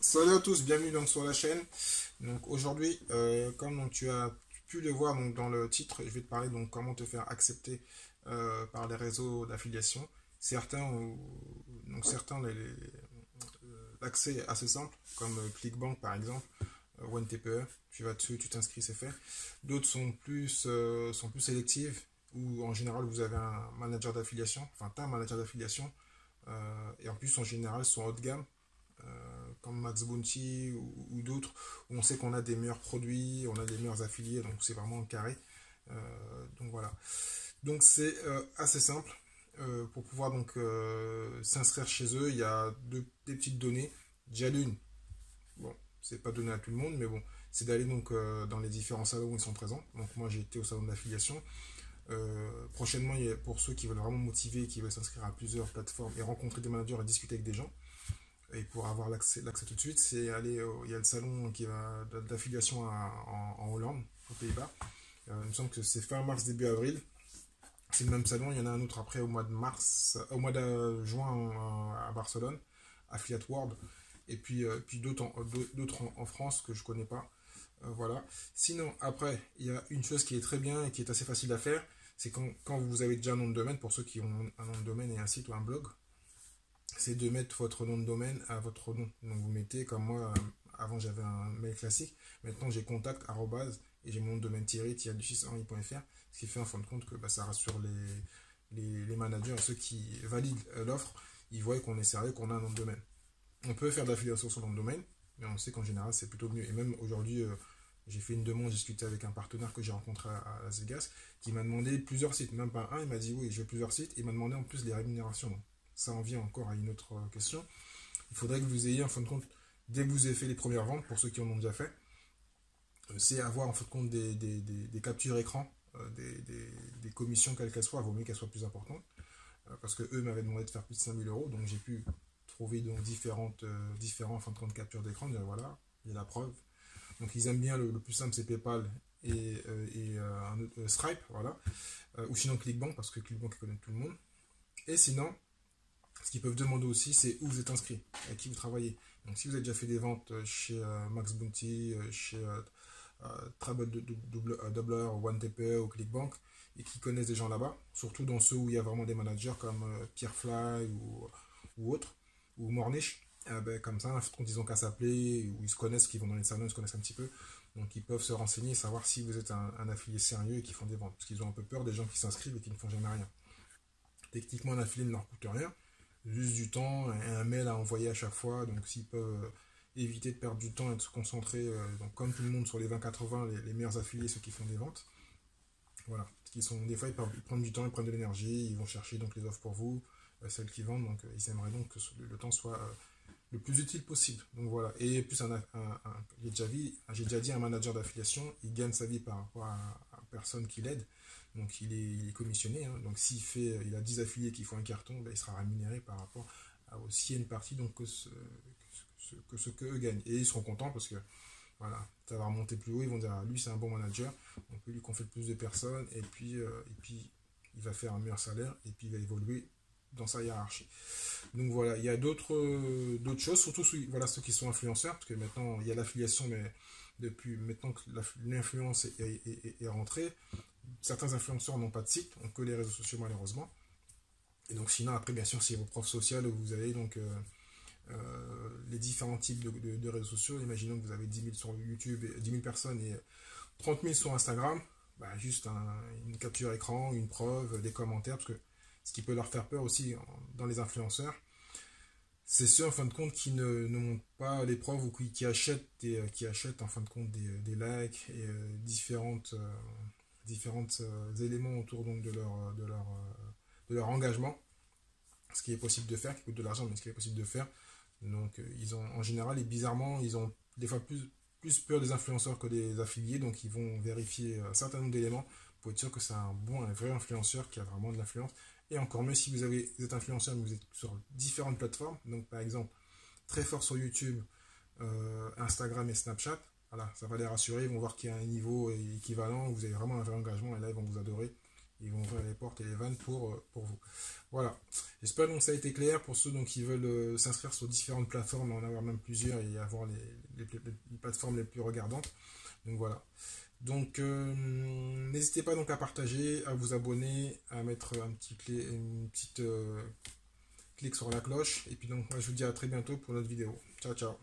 Salut à tous, bienvenue donc sur la chaîne. Donc aujourd'hui, comme donc, tu as pu le voir donc, dans le titre, je vais te parler donc comment te faire accepter par les réseaux d'affiliation. Certains l'accès est assez simple, comme Clickbank par exemple, OneTPE. Tu vas dessus, tu t'inscris, c'est fait. D'autres sont plus sélectives, où en général vous avez un manager d'affiliation, enfin tu as un manager d'affiliation, et en plus en général sont haut de gamme, comme Max Bounty ou d'autres, où on sait qu'on a des meilleurs produits, on a des meilleurs affiliés, donc c'est vraiment carré. Donc voilà. Donc c'est assez simple. Pour pouvoir donc s'inscrire chez eux, il y a des petites données. Déjà d'une, bon, c'est pas donné à tout le monde, mais bon, c'est d'aller donc dans les différents salons où ils sont présents. Donc moi j'ai été au salon d'affiliation. Prochainement, pour ceux qui veulent vraiment motiver, qui veulent s'inscrire à plusieurs plateformes et rencontrer des managers et discuter avec des gens, et pour avoir l'accès tout de suite, c'est aller il y a le salon qui va d'affiliation en Hollande, aux Pays-Bas. Il me semble que c'est fin mars, début avril. C'est le même salon, il y en a un autre après au mois de mars, au mois de juin à Barcelone, Affiliate World, et puis d'autres en France que je connais pas. Voilà. Sinon, après, il y a une chose qui est très bien et qui est assez facile à faire, c'est quand vous avez déjà un nom de domaine, pour ceux qui ont un nom de domaine et un site ou un blog, c'est de mettre votre nom de domaine à votre nom. Donc vous mettez comme moi, avant j'avais un mail classique, maintenant j'ai contact, arrobase, et j'ai mon nom de domaine tiré-du6henri.fr, ce qui fait en fin de compte que ça rassure les managers et ceux qui valident l'offre, ils voient qu'on est sérieux, qu'on a un nom de domaine. On peut faire de l'affiliation sur le nom de domaine, mais on sait qu'en général c'est plutôt mieux. Et même aujourd'hui, j'ai fait une demande, j'ai discuté avec un partenaire que j'ai rencontré à Las Vegas, qui m'a demandé plusieurs sites, même pas un, il m'a dit oui, je veux plusieurs sites, et il m'a demandé en plus les rémunérations. Donc, ça en vient encore à une autre question. Il faudrait que vous ayez en fin de compte, dès que vous avez fait les premières ventes, pour ceux qui en ont déjà fait, c'est avoir en fin de compte des captures écran, des commissions quelles qu'elles soient, il vaut mieux qu'elles soient plus importantes, parce que eux m'avaient demandé de faire plus de 5000 euros, donc j'ai pu trouver donc différents en fin de compte captures d'écran, dire voilà, il y a la preuve. Donc ils aiment bien le plus simple, c'est PayPal Stripe, voilà, ou sinon Clickbank, parce que Clickbank connaît tout le monde. Et sinon, ce qu'ils peuvent demander aussi, c'est où vous êtes inscrit, avec qui vous travaillez. Donc si vous avez déjà fait des ventes chez Max Bounty, chez Trouble Doubler, OneTPE ou Clickbank, et qui connaissent des gens là-bas, surtout dans ceux où il y a vraiment des managers comme Pierrefly ou autres, ou Mornish, comme ça, quand ils ont qu'à s'appeler, ou ils se connaissent, qui vont dans les salons, ils se connaissent un petit peu, donc ils peuvent se renseigner et savoir si vous êtes un affilié sérieux et qui font des ventes, parce qu'ils ont un peu peur des gens qui s'inscrivent et qui ne font jamais rien. Techniquement, un affilié ne leur coûte rien, juste du temps et un mail à envoyer à chaque fois. Donc s'ils peuvent éviter de perdre du temps et de se concentrer, donc comme tout le monde, sur les 20-80, les meilleurs affiliés, ceux qui font des ventes. Voilà. Des fois, ils prennent du temps, ils prennent de l'énergie, ils vont chercher donc les offres pour vous, celles qui vendent. Donc ils aimeraient donc que le temps soit le plus utile possible. Donc voilà. Et plus j'ai déjà dit, un manager d'affiliation, il gagne sa vie par rapport à personne qui l'aide. Donc il est commissionné, hein. Donc il a 10 affiliés qui font un carton, ben, il sera rémunéré par rapport à aussi une partie donc, que ce qu'eux gagnent. Et ils seront contents parce que voilà, ça va remonter plus haut, ils vont dire ah, lui c'est un bon manager, on peut lui confier plus de personnes, et puis il va faire un meilleur salaire, et puis il va évoluer dans sa hiérarchie. Donc voilà, il y a d'autres choses, surtout voilà, ceux qui sont influenceurs, parce que maintenant il y a l'affiliation, mais depuis maintenant que l'influence est rentrée, certains influenceurs n'ont pas de site, ont que les réseaux sociaux malheureusement. Et donc sinon, après, bien sûr, c'est vos profs sociaux où vous avez donc les différents types de réseaux sociaux. Imaginons que vous avez 10 000 sur YouTube, et 10 000 personnes et 30 000 sur Instagram. Bah, juste une capture écran, une preuve, des commentaires, parce que ce qui peut leur faire peur aussi dans les influenceurs, c'est ceux en fin de compte qui ne montrent pas les preuves ou qui achètent en fin de compte des likes et différentes éléments autour donc de leur engagement, ce qui est possible de faire, qui coûte de l'argent, mais ce qui est possible de faire. Donc ils ont en général et bizarrement, ils ont des fois plus peur des influenceurs que des affiliés, donc ils vont vérifier un certain nombre d'éléments pour être sûr que c'est un vrai influenceur qui a vraiment de l'influence. Et encore mieux si vous êtes influenceur mais vous êtes sur différentes plateformes, donc par exemple très fort sur YouTube, Instagram et Snapchat. Voilà, ça va les rassurer, ils vont voir qu'il y a un niveau équivalent, vous avez vraiment un vrai engagement et là ils vont vous adorer Ils vont ouvrir les portes et les vannes pour vous. Voilà. J'espère donc que ça a été clair pour ceux donc, qui veulent s'inscrire sur différentes plateformes, en avoir même plusieurs et avoir les plateformes les plus regardantes. Donc voilà. Donc n'hésitez pas donc à partager, à vous abonner, à mettre une petite clic sur la cloche. Et puis donc moi je vous dis à très bientôt pour notre vidéo. Ciao ciao.